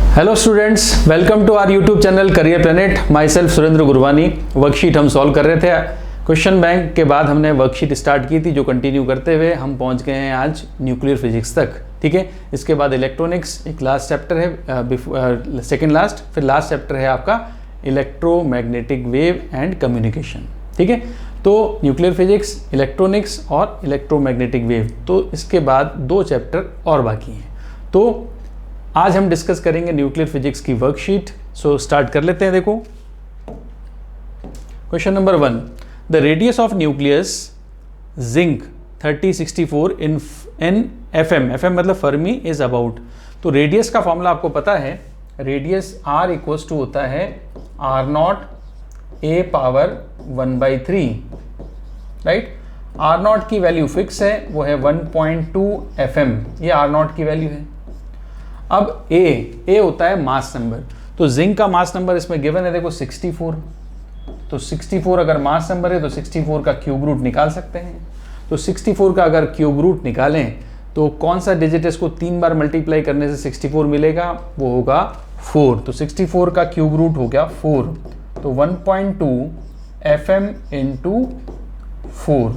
Hello students, welcome to our YouTube channel career planet. Myself Surendra Gurwani. Worksheet हम solve कर रहे थे। Question bank के बाद हमने वर्कशीट स्टार्ट की थी, जो कंटिन्यू करते हुए हम पहुंच गए हैं आज न्यूक्लियर फिजिक्स तक। ठीक है, इसके बाद इलेक्ट्रॉनिक्स एक लास्ट चैप्टर है, सेकेंड लास्ट, फिर लास्ट चैप्टर है आपका इलेक्ट्रोमैग्नेटिक वेव एंड कम्युनिकेशन। ठीक है, तो न्यूक्लियर फिजिक्स, इलेक्ट्रॉनिक्स और इलेक्ट्रोमैग्नेटिक वेव, तो इसके बाद दो चैप्टर और बाकी हैं। तो आज हम डिस्कस करेंगे न्यूक्लियर फिजिक्स की वर्कशीट। सो स्टार्ट कर लेते हैं। देखो question number 1, the radius of nucleus zinc 3064 in FM, FM मतलब फर्मी, इज अबाउट। तो रेडियस का फॉर्मूला आपको पता है, रेडियस आर इक्वल्स टू होता है R not A power 1/3, right. R not की वैल्यू फिक्स है, वो है 1.2 एफएम, ये आर नॉट की वैल्यू है। अब ए होता है मास नंबर, तो जिंक का मास नंबर इसमें गिवन है, देखो 64। तो 64 अगर मास नंबर है तो 64 का क्यूब रूट निकाल सकते हैं। तो 64 का अगर क्यूब रूट निकालें तो कौन सा डिजिट इसको 3 बार मल्टीप्लाई करने से 64 मिलेगा, वो होगा 4। तो 64 का क्यूब रूट हो गया 4, तो 1.2 एफएम इंटू 4।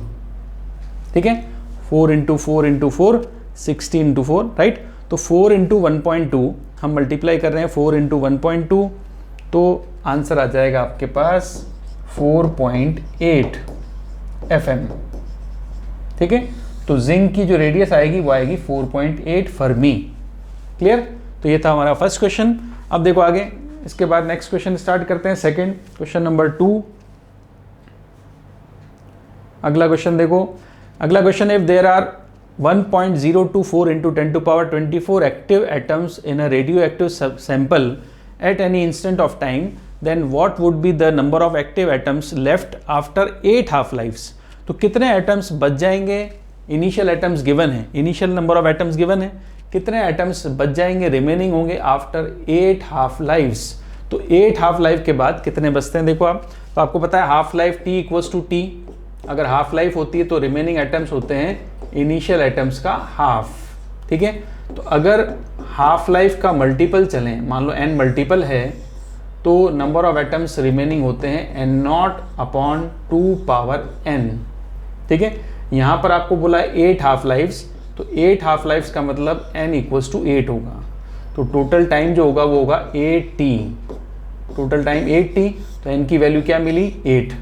ठीक है, 4 इंटू 4 इंटू 4, 60 इंटू 4, राइट। तो 4 इंटू 1.2 हम मल्टीप्लाई कर रहे हैं, 4 इंटू 1.2, तो आंसर आ जाएगा आपके पास 4.8 एफएम। ठीक है, तो जिंक की जो रेडियस आएगी वो आएगी 4.8 फर्मी। क्लियर। तो ये था हमारा फर्स्ट क्वेश्चन। अब देखो आगे, इसके बाद नेक्स्ट क्वेश्चन स्टार्ट करते हैं। Second question number 2। अगला क्वेश्चन देखो, अगला question, if there are 1.024 into 10 to power 24 active atoms in a radioactive sample at any instant of time, then what would be the number of active atoms left after 8 half lives? तो कितने atoms बच जाएंगे? Initial atoms given है, initial number of atoms given है, कितने atoms बच जाएंगे, remaining होंगे आफ्टर 8 हाफ लाइव्स। तो 8 हाफ लाइफ के बाद कितने बचते हैं, देखो आप। तो आपको पता है half life t equals to T. अगर हाफ लाइफ होती है तो रिमेनिंग एटम्स होते हैं इनिशियल एटम्स का हाफ। ठीक है, तो अगर हाफ लाइफ का मल्टीपल चलें, मान लो n मल्टीपल है, तो नंबर ऑफ एटम्स रिमेनिंग होते हैं n0/2 पावर n। ठीक है, यहाँ पर आपको बोला है 8 हाफ लाइफ्स, तो 8 हाफ लाइफ्स का मतलब n इक्वल्स टू 8 होगा। तो टोटल टाइम जो होगा वो होगा 8t, टोटल टाइम 8t। तो n की वैल्यू क्या मिली, 8।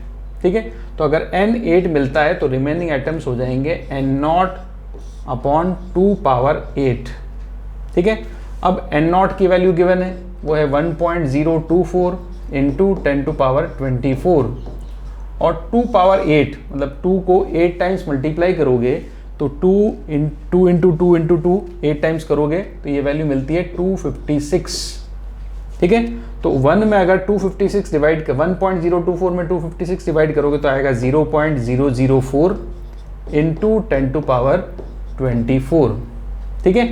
ठीक है, तो अगर n 8 मिलता है तो रिमेनिंग एटम्स हो जाएंगे n0/2 पावर 8। ठीक है, अब n0 की वैल्यू गिवन है, वो है 1.024 इंटू 10 टू पावर 24, और 2 पावर 8 मतलब 2 को 8 टाइम्स मल्टीप्लाई करोगे तो 2 इंटू 2 इंटू 2 8 टाइम्स करोगे तो ये वैल्यू मिलती है 256। ठीक है, तो 1 में अगर 256 डिवाइड कर 1.024 में 256 डिवाइड करोगे तो आएगा 0.004 इंटू 10 टू पावर 24। ठीक है,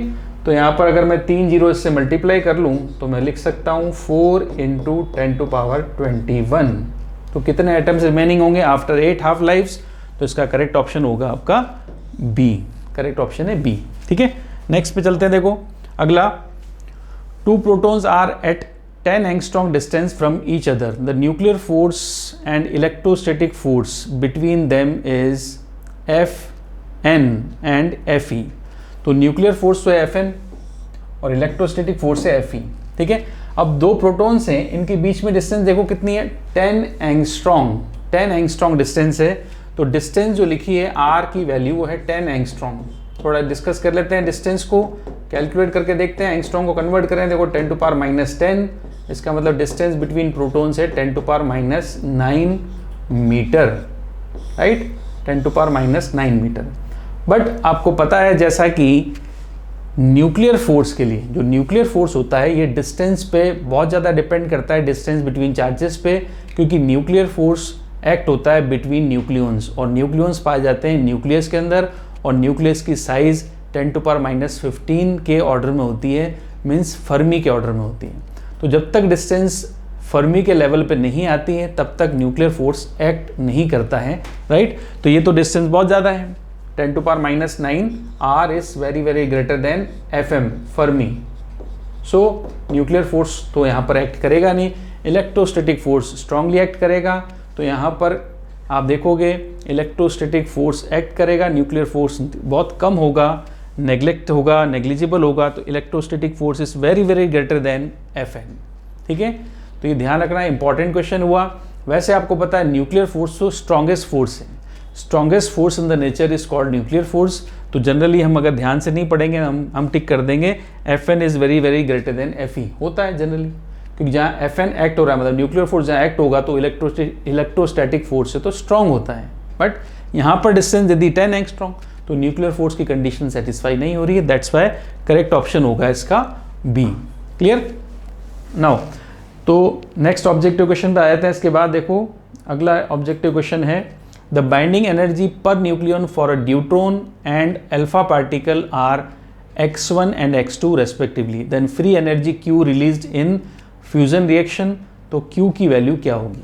तो यहाँ पर अगर मैं 3 जीरो इससे मल्टीप्लाई कर लूँ तो मैं लिख सकता हूँ 4 इंटू 10 टू पावर 21। तो कितने एटम्स रिमेनिंग होंगे आफ्टर 8 हाफ लाइव्स? तो इसका करेक्ट ऑप्शन होगा आपका बी, करेक्ट ऑप्शन है बी। ठीक है, नेक्स्ट पे चलते हैं। देखो अगला, 2 protons are at 10 angstrom distance from each other. The nuclear force and electrostatic force between them is Fn and Fe. तो न्यूक्लियर फोर्स तो है Fn और इलेक्ट्रोस्टैटिक फोर्स है Fe। ठीक है, अब 2 प्रोटॉन्स हैं, इनके बीच में डिस्टेंस देखो कितनी है, 10 एंगस्ट्रॉम। 10 एंगस्ट्रॉम डिस्टेंस है, तो डिस्टेंस जो लिखी है R की वैल्यू वो है 10 एंगस्ट्रॉम। थोड़ा डिस्कस कर लेते हैं, डिस्टेंस को कैलकुलेट करके देखते हैं। एंगस्ट्रॉम को कन्वर्ट करें, देखो 10 टू पावर -10, इसका मतलब डिस्टेंस बिटवीन प्रोटॉन्स है 10 to power -9 metre, right, 10 to power -9 metre. But आपको पता है जैसा कि न्यूक्लियर फोर्स के लिए, जो न्यूक्लियर फोर्स होता है ये डिस्टेंस पे बहुत ज़्यादा डिपेंड करता है, डिस्टेंस बिटवीन चार्जेस पे, क्योंकि न्यूक्लियर फोर्स एक्ट होता है बिटवीन न्यूक्लियॉन्स, और न्यूक्लियॉन्स पाए जाते हैं न्यूक्लियस के अंदर, और न्यूक्लियस की साइज़ 10 टू पावर -15 के ऑर्डर में होती है, मीन्स फर्मी के ऑर्डर में होती है। तो जब तक डिस्टेंस फर्मी के लेवल पे नहीं आती है तब तक न्यूक्लियर फोर्स एक्ट नहीं करता है, राइट। तो ये तो डिस्टेंस बहुत ज़्यादा है, 10 to power -9, R is very very greater than FM, Fermi, so nuclear force तो यहाँ पर एक्ट करेगा नहीं, इलेक्ट्रोस्टैटिक फोर्स स्ट्रांगली एक्ट करेगा। तो यहाँ पर आप देखोगे इलेक्ट्रोस्टैटिक फोर्स एक्ट करेगा, न्यूक्लियर फोर्स बहुत कम होगा, नेग्लेक्ट होगा, नेग्लिजिबल होगा। तो electrostatic force is very very greater than Fn। ठीक है, तो ये ध्यान रखना, इंपॉर्टेंट क्वेश्चन हुआ। वैसे आपको पता है न्यूक्लियर फोर्स तो स्ट्रॉन्गेस्ट फोर्स है, strongest force in the nature is called nuclear force. तो जनरली हम अगर ध्यान से नहीं पढ़ेंगे हम टिक कर देंगे Fn is very very greater than Fe, होता है जनरली, क्योंकि जहाँ Fn एक्ट हो रहा है मतलब न्यूक्लियर फोर्स जहाँ एक्ट होगा तो इलेक्ट्रोस्टैटिक फोर्स से तो स्ट्रॉन्ग होता है, बट यहाँ पर डिस्टेंस यदि 10 एंगस्ट्रॉम तो न्यूक्लियर फोर्स की कंडीशन सेटिस्फाई नहीं हो रही है, दैट्स वाई करेक्ट ऑप्शन होगा इसका बी। क्लियर नाउ, तो नेक्स्ट ऑब्जेक्टिव क्वेश्चन पे आए थे। इसके बाद देखो अगला ऑब्जेक्टिव क्वेश्चन है the binding energy per nucleon for a deuteron and alpha particle are x1 and x2 respectively, then free energy Q released in fusion reaction, तो Q की वैल्यू क्या होगी।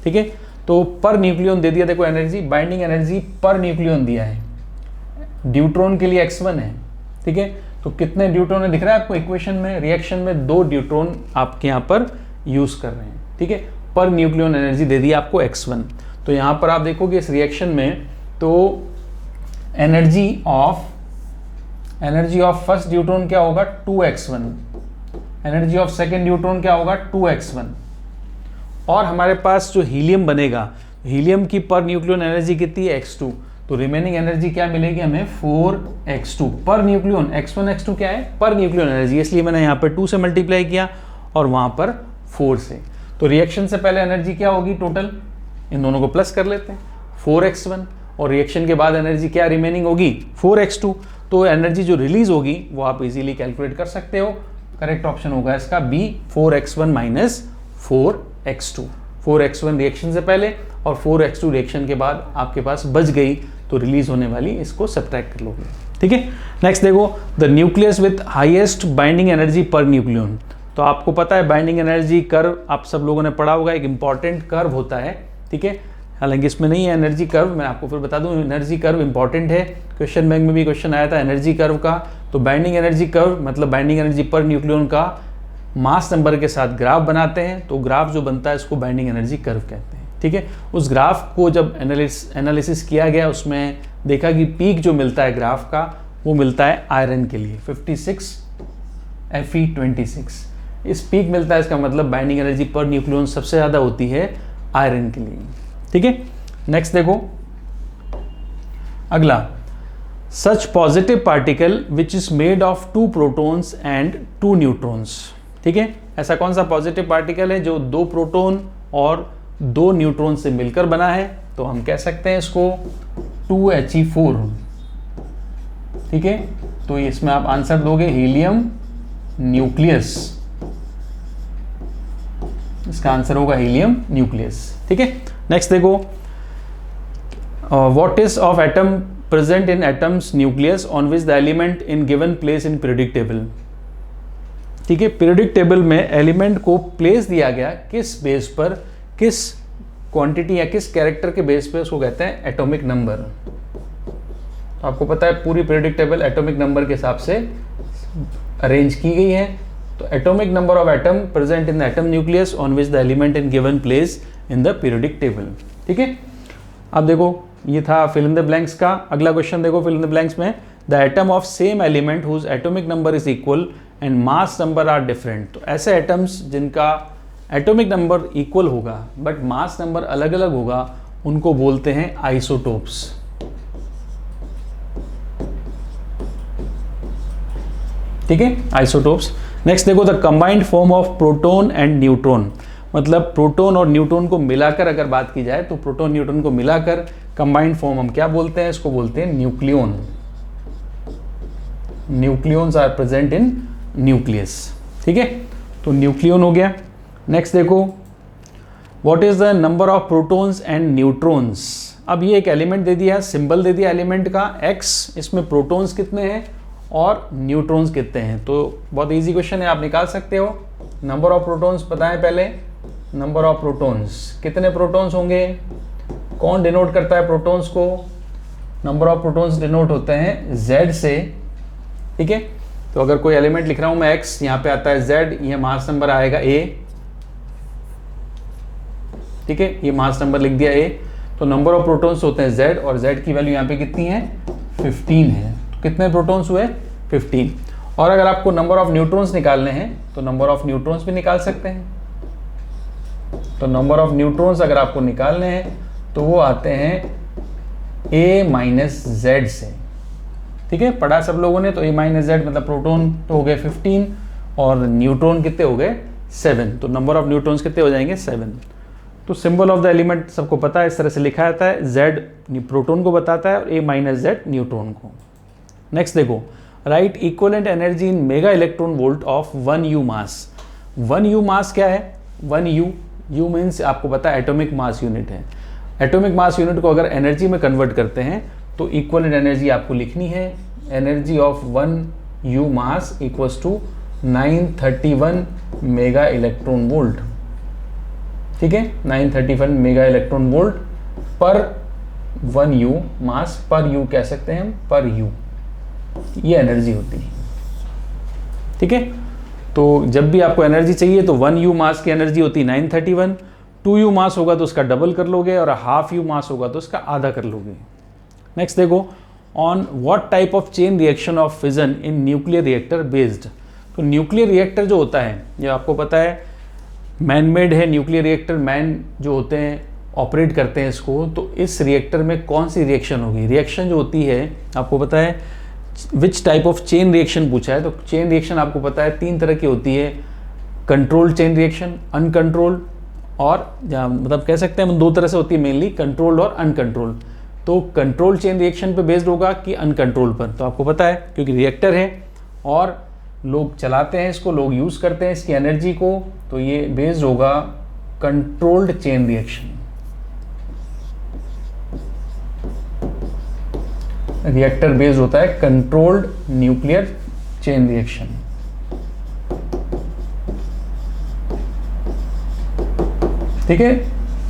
ठीक है, तो पर न्यूक्लियन दे दिया, देखो energy, binding energy per nucleon दिया है, ड्यूट्रॉन के लिए x1 है। ठीक है, तो कितने ड्यूट्रॉन है दिख रहा है आपको इक्वेशन में, रिएक्शन में 2 ड्यूट्रॉन आपके यहाँ पर यूज कर रहे हैं। ठीक है, पर न्यूक्लियन एनर्जी दे दी आपको x1। तो यहाँ पर आप देखोगे इस रिएक्शन में तो एनर्जी ऑफ फर्स्ट ड्यूट्रॉन क्या होगा 2x1, energy of second neutron क्या होगा 2x1, और हमारे पास जो हीलियम बनेगा, हीलियम की पर न्यूक्लियन एनर्जी कितनी है x2, तो रिमेनिंग एनर्जी क्या मिलेगी हमें 4x2 per nucleon. x1 x2 क्या है पर न्यूक्लियन एनर्जी, इसलिए मैंने यहाँ पर 2 से मल्टीप्लाई किया और वहाँ पर 4 से। तो रिएक्शन से पहले एनर्जी क्या होगी टोटल, इन दोनों को प्लस कर लेते हैं 4x1, और रिएक्शन के बाद एनर्जी क्या रिमेनिंग होगी 4x2। तो एनर्जी जो रिलीज होगी वो आप इजीली कैलकुलेट कर सकते हो, करेक्ट ऑप्शन होगा इसका B 4x1 minus 4x2। 4x1 reaction से पहले और 4x2 रिएक्शन के बाद आपके पास बच गई, तो रिलीज होने वाली इसको सब्ट्रैक्ट कर लोगे। ठीक है, नेक्स्ट देखो the nucleus with highest binding energy per nucleon. तो आपको पता है बाइंडिंग एनर्जी कर्व आप सब लोगों ने पढ़ा होगा, एक इंपॉर्टेंट कर्व होता है। ठीक है, हालांकि इसमें नहीं है एनर्जी कर्व, मैं आपको फिर बता दूं एनर्जी कर्व इंपॉर्टेंट है, क्वेश्चन बैंक में भी क्वेश्चन आया था एनर्जी कर्व का। तो बाइंडिंग एनर्जी कर्व मतलब बाइंडिंग एनर्जी पर न्यूक्लियन का मास नंबर के साथ ग्राफ बनाते हैं, तो ग्राफ जो बनता है इसको बाइंडिंग एनर्जी कर्व कहते हैं। ठीक है, उस ग्राफ को जब एनालिसिस किया गया उसमें देखा कि पीक जो मिलता है ग्राफ का वो मिलता है आयरन के लिए 56 Fe26, इस पीक मिलता है, इसका मतलब बाइंडिंग एनर्जी पर न्यूक्लियन सबसे ज़्यादा होती है आयरन के लिए। ठीक है, नेक्स्ट देखो अगला, सच positive particle which is made of 2 protons and 2 neutrons. ठीक है, ऐसा कौन सा पॉजिटिव पार्टिकल है जो 2 प्रोटॉन और 2 न्यूट्रॉन से मिलकर बना है, तो हम कह सकते हैं इसको 2He4। ठीक है, तो इसमें आप आंसर दोगे हीलियम न्यूक्लियस, इसका आंसर होगा हीलियम न्यूक्लियस। ठीक है, नेक्स्ट देखो what is of atom present in atoms nucleus on which the element in given place in periodic table. ठीक है, पीरियोडिक टेबल में एलिमेंट को प्लेस दिया गया किस बेस पर, किस क्वांटिटी या किस कैरेक्टर के बेस पे, उसको कहते हैं एटॉमिक नंबर। तो आपको पता है पूरी पीरियोडिक टेबल एटॉमिक नंबर के हिसाब से अरेंज की गई है। तो atomic number of atom present in the atom nucleus on which the element in given place in the periodic table. ठीक है, अब देखो ये था फिल इन द ब्लैंक्स का। अगला क्वेश्चन देखो फिल इन द ब्लैंक्स में the atom of same element whose atomic number is equal and mass number are different. तो ऐसे एटम्स जिनका एटॉमिक नंबर इक्वल होगा बट मास नंबर अलग अलग होगा उनको बोलते हैं आइसोटोप्स। ठीक है, आइसोटोप्स। नेक्स्ट देखो the combined form of proton and neutron, मतलब प्रोटॉन और न्यूट्रॉन को मिलाकर अगर बात की जाए तो प्रोटॉन न्यूट्रॉन को मिलाकर कंबाइंड फॉर्म हम क्या बोलते हैं, इसको बोलते हैं nucleon. Nucleons are present in nucleus. ठीक है, तो न्यूक्लियन हो गया। नेक्स्ट देखो what is the number of protons and neutrons. अब ये एक एलिमेंट दे दिया, सिंबल दे दिया एलिमेंट का x, इसमें प्रोटॉन्स कितने हैं और न्यूट्रॉन्स कितने हैं। तो बहुत इजी क्वेश्चन है, आप निकाल सकते हो। नंबर ऑफ प्रोटॉन्स बताएं पहले, नंबर ऑफ प्रोटॉन्स, कितने प्रोटॉन्स होंगे, कौन डिनोट करता है प्रोटॉन्स को, नंबर ऑफ प्रोटॉन्स डिनोट होते हैं Z से। ठीक है, तो अगर कोई एलिमेंट लिख रहा हूं मैं x, यहाँ पे आता है z, ये मास नंबर आएगा a, ठीक है, ये मास नंबर लिख दिया a। तो नंबर ऑफ प्रोटॉन्स होते हैं z, और z की वैल्यू यहाँ पे कितनी है 15 है। तो कितने प्रोटॉन्स हुए 15। और अगर आपको नंबर ऑफ न्यूट्रॉन्स निकालने हैं तो नंबर ऑफ न्यूट्रॉन्स भी निकाल सकते हैं। तो नंबर ऑफ न्यूट्रॉन्स अगर आपको निकालने हैं तो वो आते हैं a माइनस जेड से, ठीक है, पढ़ा सब लोगों ने। तो a माइनस जेड मतलब प्रोटॉन तो हो गए 15 और न्यूट्रॉन कितने हो गए 7। तो नंबर ऑफ न्यूट्रॉन्स कितने हो जाएंगे 7। तो सिंबल ऑफ द एलिमेंट सबको पता है, इस तरह से लिखा जाता है, z प्रोटॉन को बताता है और a माइनस जेड न्यूट्रॉन को। नेक्स्ट देखो, right equivalent energy in mega electron volt of 1 u mass. 1 u मास क्या है 1 u मीन्स आपको पता है एटॉमिक मास यूनिट है। एटॉमिक मास यूनिट को अगर एनर्जी में कन्वर्ट करते हैं तो इक्विवेलेंट एनर्जी आपको लिखनी है, energy of 1 u mass equals to 931 mega electron volt, ठीक है, 931 मेगा इलेक्ट्रॉन वोल्ट पर 1 u मास, पर u कह सकते हैं हम, पर u ये एनर्जी होती है, ठीक है। तो जब भी आपको एनर्जी चाहिए तो 1 u मास की एनर्जी होती है 931, 2 u मास होगा तो उसका डबल कर लोगे और हाफ u मास होगा तो उसका आधा कर लोगे। नेक्स्ट देखो, on what type of chain reaction of fission in nuclear reactor based. तो न्यूक्लियर रिएक्टर जो होता है ये आपको पता है मैन मेड है, न्यूक्लियर रिएक्टर मैन जो होते हैं ऑपरेट करते हैं इसको। तो इस रिएक्टर में कौन सी रिएक्शन होगी, रिएक्शन जो होती है आपको पता है which type of chain reaction पूछा है। तो चेन रिएक्शन आपको पता है 3 तरह की होती है, कंट्रोल्ड चेन रिएक्शन, अनकंट्रोल्ड, और मतलब कह सकते हैं 2 तरह से होती है मेनली, कंट्रोल्ड और अनकंट्रोल्ड। तो कंट्रोल चेन रिएक्शन पे बेस्ड होगा कि अनकंट्रोल पर, तो आपको पता है क्योंकि रिएक्टर है और लोग चलाते हैं इसको, लोग यूज़ करते हैं इसकी एनर्जी को, तो ये बेस्ड होगा controlled chain reaction. Reactor based होता है कंट्रोल्ड न्यूक्लियर चेन रिएक्शन। ठीक है,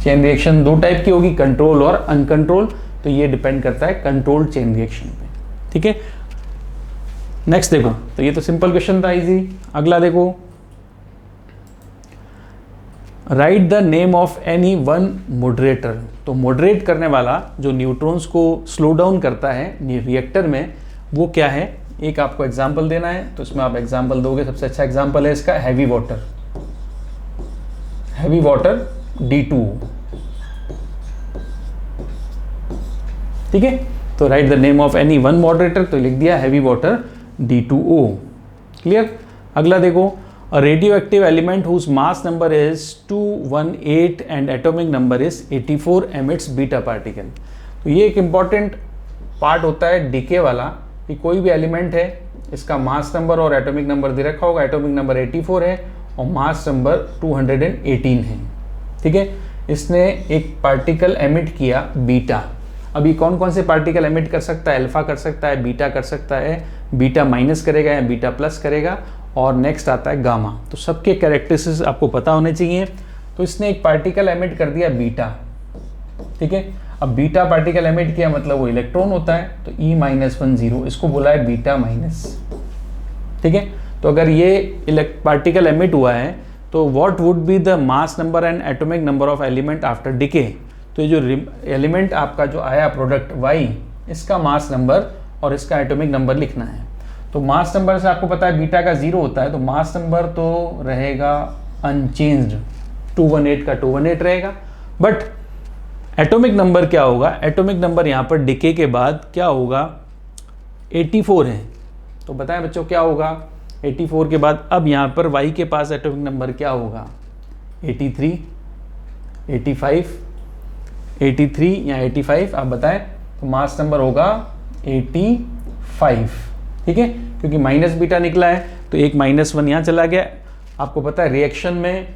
चेन रिएक्शन 2 टाइप की होगी, कंट्रोल और अनकंट्रोल। तो ये डिपेंड करता है कंट्रोल्ड चेन रिएक्शन पे, ठीक है। नेक्स्ट देखो, तो ये तो सिंपल क्वेश्चन था, इजी। अगला देखो, right the name of any one moderator. तो मॉडरेट करने वाला जो न्यूट्रॉन्स को स्लो डाउन करता है रिएक्टर में, वो क्या है, एक आपको एग्जांपल देना है। तो इसमें आप एग्जांपल दोगे, सबसे अच्छा एग्जांपल है इसका heavy water, heavy water D2, ठीक है। तो right the name of any one moderator, तो लिख दिया हैवी वाटर D2O, क्लियर। अगला देखो, a radioactive element whose mass number is 218 and atomic number is 84 emits beta particle। तो ये एक इम्पॉर्टेंट पार्ट होता है डीके वाला, कि कोई भी एलिमेंट है इसका मास नंबर और एटॉमिक नंबर दे रखा होगा, एटॉमिक नंबर 84 है और मास नंबर 218 है, ठीक है। इसने एक पार्टिकल एमिट किया बीटा। अभी कौन कौन से पार्टिकल एमिट कर सकता है, अल्फा कर सकता है, बीटा कर सकता है, बीटा माइनस करेगा या बीटा प्लस करेगा, और नेक्स्ट आता है गामा। तो सबके कैरेक्टरिस्टिक्स आपको पता होने चाहिए। तो इसने एक पार्टिकल एमिट कर दिया बीटा, ठीक है। अब बीटा पार्टिकल एमिट किया मतलब वो इलेक्ट्रॉन होता है, तो E-10, इसको बोला है बीटा माइनस, ठीक है। तो अगर ये पार्टिकल एमिट हुआ है तो what would be the mass number and atomic number of element after decay. तो ये जो एलिमेंट आपका जो आया प्रोडक्ट Y, इसका मास नंबर और इसका एटॉमिक नंबर लिखना है। तो मास नंबर से आपको पता है बीटा का 0 होता है, तो मास नंबर तो रहेगा अनचेंज्ड, 218 का 218 रहेगा। बट एटॉमिक नंबर क्या होगा, एटॉमिक नंबर यहाँ पर डिके के बाद क्या होगा, 84 है। तो बताएं बच्चों क्या होगा 84 के बाद। अब यहाँ पर Y के पास एटॉमिक नंबर क्या होगा, 83, 85, 83 या 85, आप बताएं। तो मास नंबर होगा 85, ठीक है, क्योंकि माइनस बीटा निकला है तो एक -1 यहाँ चला गया। आपको पता है रिएक्शन में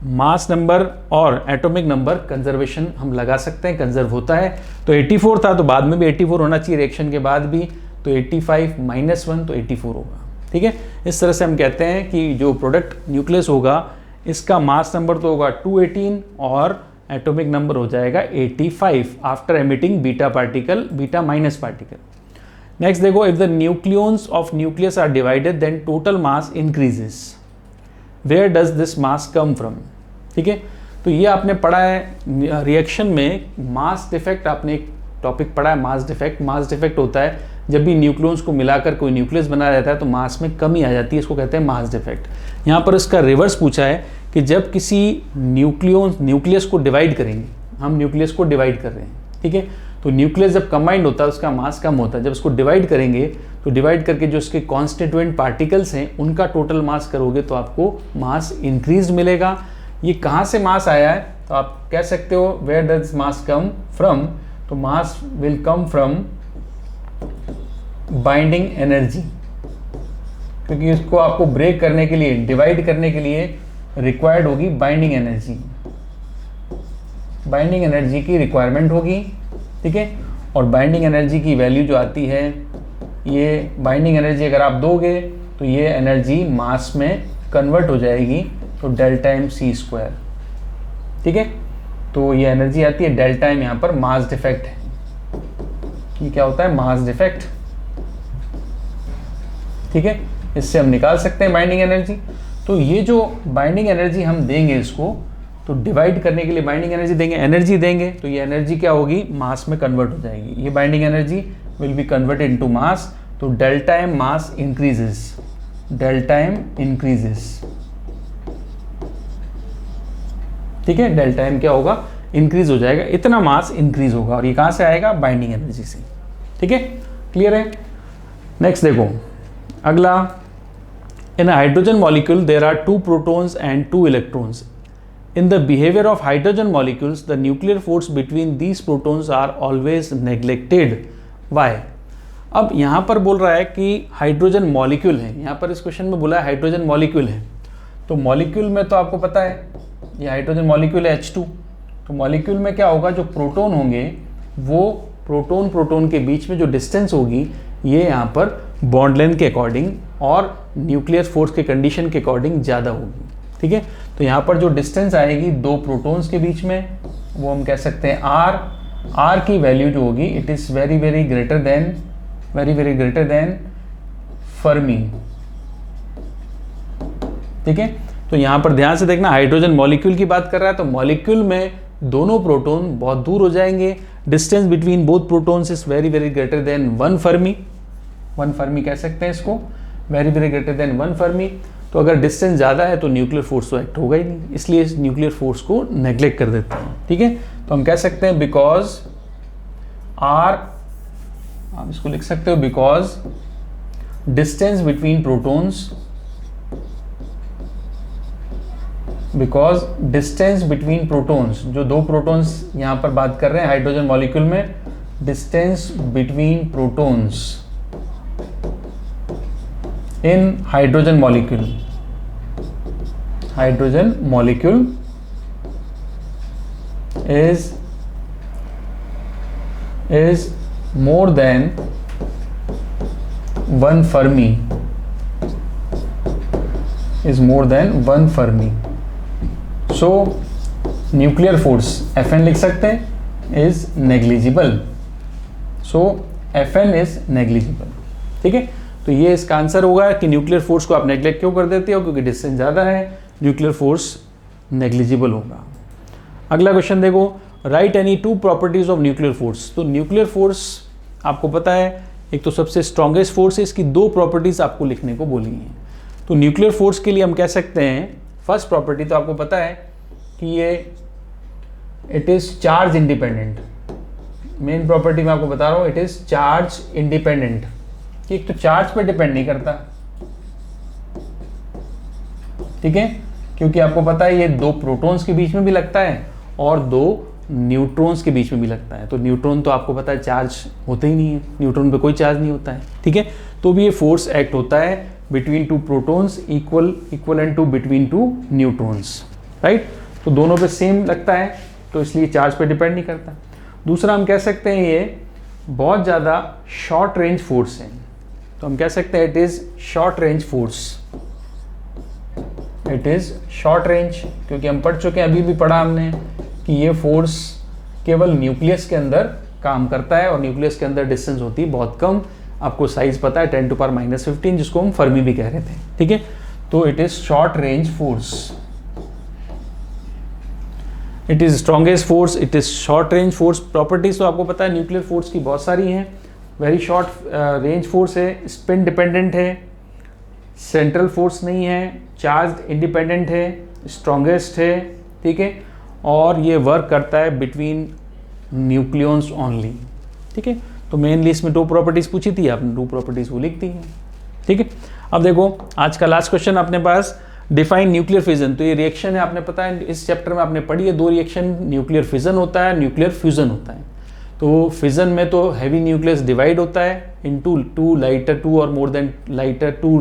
मास नंबर और एटॉमिक नंबर कंजर्वेशन हम लगा सकते हैं, कंजर्व होता है। तो 84 था तो बाद में भी 84 होना चाहिए रिएक्शन के बाद भी, तो 85 -1 तो 84 होगा, ठीक है। इस तरह से हम कहते हैं कि जो प्रोडक्ट न्यूक्लियस होगा इसका मास नंबर तो होगा 218 और एटॉमिक नंबर हो जाएगा 85 after emitting beta particle, beta minus particle. Next देखो, if the nucleons of nucleus are divided then total mass increases, where does this mass come from. ठीक है, तो ये आपने पढ़ा है रिएक्शन में मास डिफेक्ट, आपने एक टॉपिक पढ़ा है मास डिफेक्ट। मास डिफेक्ट होता है जब भी न्यूक्लियॉन्स को मिलाकर कोई न्यूक्लियस बनाया जाता है तो मास में कमी आ जाती है, इसको कहते हैं मास डिफेक्ट। यहाँ पर इसका रिवर्स पूछा है कि जब किसी न्यूक्लियस को डिवाइड करेंगे, हम न्यूक्लियस को डिवाइड कर रहे हैं, ठीक है, तो न्यूक्लियस जब कंबाइंड होता है उसका मास कम होता है। जब इसको डिवाइड करेंगे तो डिवाइड करके जो इसके कॉन्स्टिट्यूएंट पार्टिकल्स हैं उनका टोटल मास करोगे तो आपको मास इंक्रीज मिलेगा। ये कहाँ से मास आया है, तो आप कह सकते हो where does mass come from, तो mass will come from binding energy, क्योंकि इसको आपको ब्रेक करने के लिए, डिवाइड करने के लिए रिक्वायर्ड होगी बाइंडिंग एनर्जी, बाइंडिंग एनर्जी की रिक्वायरमेंट होगी। ठीक है, और बाइंडिंग एनर्जी की वैल्यू जो आती है, ये बाइंडिंग एनर्जी अगर आप दोगे तो ये एनर्जी मास में कन्वर्ट हो जाएगी, तो डेल्टा एम सी स्क्वायर। ठीक है, तो ये एनर्जी आती है डेल्टा एम, यहाँ पर मास डिफेक्ट है। ये क्या होता है, मास डिफेक्ट। ठीक है, इससे हम निकाल सकते हैं बाइंडिंग एनर्जी। तो ये जो बाइंडिंग एनर्जी हम देंगे इसको, तो डिवाइड करने के लिए बाइंडिंग एनर्जी देंगे, तो ये एनर्जी क्या होगी, मास में कन्वर्ट हो जाएगी। ये binding energy will be converted into mass, तो डेल्टा एम मास इंक्रीजेस, डेल्टा एम इंक्रीजेस। ठीक है, डेल्टा एम क्या होगा, इंक्रीज हो जाएगा, इतना मास इंक्रीज होगा, और ये कहां से आएगा, बाइंडिंग एनर्जी से। ठीक है, क्लियर है। नेक्स्ट देखो अगला, in a hydrogen molecule there are 2 protons and 2 electrons. In the behavior of hydrogen molecules, the nuclear force between these protons are always neglected. Why? अब यहाँ पर बोल रहा है कि हाइड्रोजन मॉलिक्यूल है, यहाँ पर इस क्वेश्चन में बोला है हाइड्रोजन मॉलिक्यूल है, तो मॉलिक्यूल में तो आपको पता है ये हाइड्रोजन मॉलिक्यूल है H2, तो मॉलिक्यूल में क्या होगा, जो प्रोटॉन होंगे वो प्रोटॉन के बीच में जो डिस्टेंस होगी ये यहाँ पर बॉन्ड लेंथ के अकॉर्डिंग और न्यूक्लियर फोर्स के कंडीशन के अकॉर्डिंग ज़्यादा होगी। ठीक है, तो यहाँ पर जो डिस्टेंस आएगी 2 प्रोटॉन्स के बीच में, वो हम कह सकते हैं R की वैल्यू जो होगी, it is very very greater than Fermi. ठीक है, तो यहाँ पर ध्यान से देखना, हाइड्रोजन मॉलिक्यूल की बात कर रहा है, तो मॉलिक्यूल में दोनों प्रोटॉन बहुत दूर हो जाएंगे, distance between both protons is very very greater than 1 Fermi. 1 Fermi कह सकते हैं इसको, very very greater than 1 Fermi. तो अगर डिस्टेंस ज़्यादा है तो न्यूक्लियर फोर्स तो एक्ट होगा ही नहीं, इसलिए इस न्यूक्लियर फोर्स को नेग्लेक्ट कर देते हैं। ठीक है, तो हम कह सकते हैं बिकॉज आर, आप इसको लिख सकते हो because distance between protons, because distance between protons, जो 2 प्रोटॉन्स यहाँ पर बात कर रहे हैं हाइड्रोजन मॉलिक्यूल में, distance between protons in hydrogen molecule is more than 1 Fermi, so nuclear force Fn लिख सकते हैं is negligible, so Fn is negligible। ठीक है, तो ये इसका आंसर होगा कि न्यूक्लियर फोर्स को आप नेग्लेक्ट क्यों कर देते हो, क्योंकि डिस्टेंस ज़्यादा है, न्यूक्लियर फोर्स नेग्लिजिबल होगा। अगला क्वेश्चन देखो, right any 2 properties of nuclear force. तो न्यूक्लियर फोर्स आपको पता है, एक तो सबसे स्ट्रॉन्गेस्ट फोर्स है, इसकी 2 प्रॉपर्टीज आपको लिखने को बोली हैं। तो न्यूक्लियर फोर्स के लिए हम कह सकते हैं, फर्स्ट प्रॉपर्टी तो आपको पता है कि ये it is charge independent. Main property मैं आपको बता रहा हूँ, इट इज़ चार्ज इंडिपेंडेंट, कि एक तो चार्ज पे डिपेंड नहीं करता। ठीक है, क्योंकि आपको पता है ये 2 प्रोटॉन्स के बीच में भी लगता है और 2 न्यूट्रॉन्स के बीच में भी लगता है। तो न्यूट्रॉन तो आपको पता है चार्ज होते ही नहीं है, न्यूट्रॉन पे कोई चार्ज नहीं होता है। ठीक है, तो भी ये फोर्स एक्ट होता है between 2 protons equal to between 2 neutrons, right. तो दोनों पे सेम लगता है, तो इसलिए चार्ज पे डिपेंड नहीं करता। दूसरा हम कह सकते हैं ये बहुत ज़्यादा शॉर्ट रेंज फोर्स है, तो हम कह सकते हैं it is short range force, it is short range, क्योंकि हम पढ़ चुके हैं, अभी भी पढ़ा हमने कि ये फोर्स केवल न्यूक्लियस के अंदर काम करता है और न्यूक्लियस के अंदर डिस्टेंस होती है बहुत कम, आपको साइज पता है 10⁻⁻15, जिसको हम फर्मी भी कह रहे थे, ठीक है। तो it is short range force, it is strongest force, it is short range force. Properties तो आपको पता है न्यूक्लियर फोर्स की बहुत सारी हैं। वेरी शॉर्ट रेंज फोर्स है, स्पिन डिपेंडेंट है, सेंट्रल फोर्स नहीं है, चार्ज इंडिपेंडेंट है, स्ट्रॉन्गेस्ट है, ठीक है, और ये वर्क करता है बिटवीन न्यूक्लियॉन्स ओनली, ठीक है। तो मेनली इसमें 2 प्रॉपर्टीज पूछी थी, आपने 2 प्रॉपर्टीज वो लिख दी हैं, ठीक है। अब देखो आज का लास्ट क्वेश्चन अपने पास, डिफाइन न्यूक्लियर फिजन। तो ये रिएक्शन है, आपने पता है इस चैप्टर में आपने पढ़ी है 2 रिएक्शन, न्यूक्लियर फिजन होता है, न्यूक्लियर फ्यूजन होता है। तो फिजन में तो हैवी न्यूक्लियस डिवाइड होता है इनटू 2 लाइटर 2 और more than lighter 2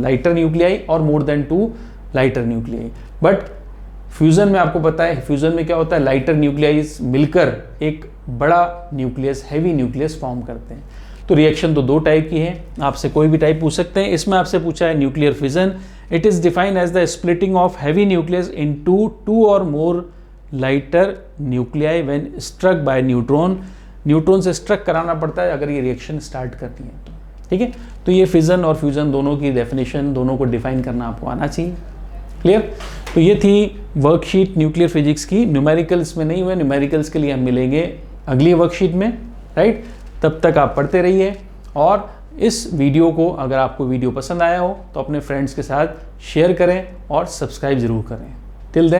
lighter nuclei और more than 2 lighter nuclei. But fusion में आपको पता है, फ्यूजन में क्या होता है, लाइटर न्यूक्लियाइज मिलकर एक बड़ा न्यूक्लियस, हैवी न्यूक्लियस फॉर्म करते हैं। तो रिएक्शन तो 2 टाइप की है, आपसे कोई भी टाइप पूछ सकते हैं। इसमें आपसे पूछा है nuclear fission, it is defined as the splitting of heavy nucleus into 2 और more lighter nuclei when struck by neutron. Neutron से स्ट्रक कराना पड़ता है अगर ये रिएक्शन स्टार्ट करनी है तो, ठीक है। तो ये फिजन और फ्यूजन दोनों की डेफिनेशन, दोनों को डिफाइन करना आपको आना चाहिए, क्लियर। तो ये थी वर्कशीट न्यूक्लियर फिजिक्स की। न्यूमेरिकल्स में नहीं हुए, न्यूमेरिकल्स के लिए हम मिलेंगे अगली वर्कशीट में, राइट। तब तक आप पढ़ते रहिए, और इस वीडियो को, अगर आपको वीडियो पसंद आया हो तो अपने फ्रेंड्स के साथ शेयर करें और सब्सक्राइब ज़रूर करें। Till then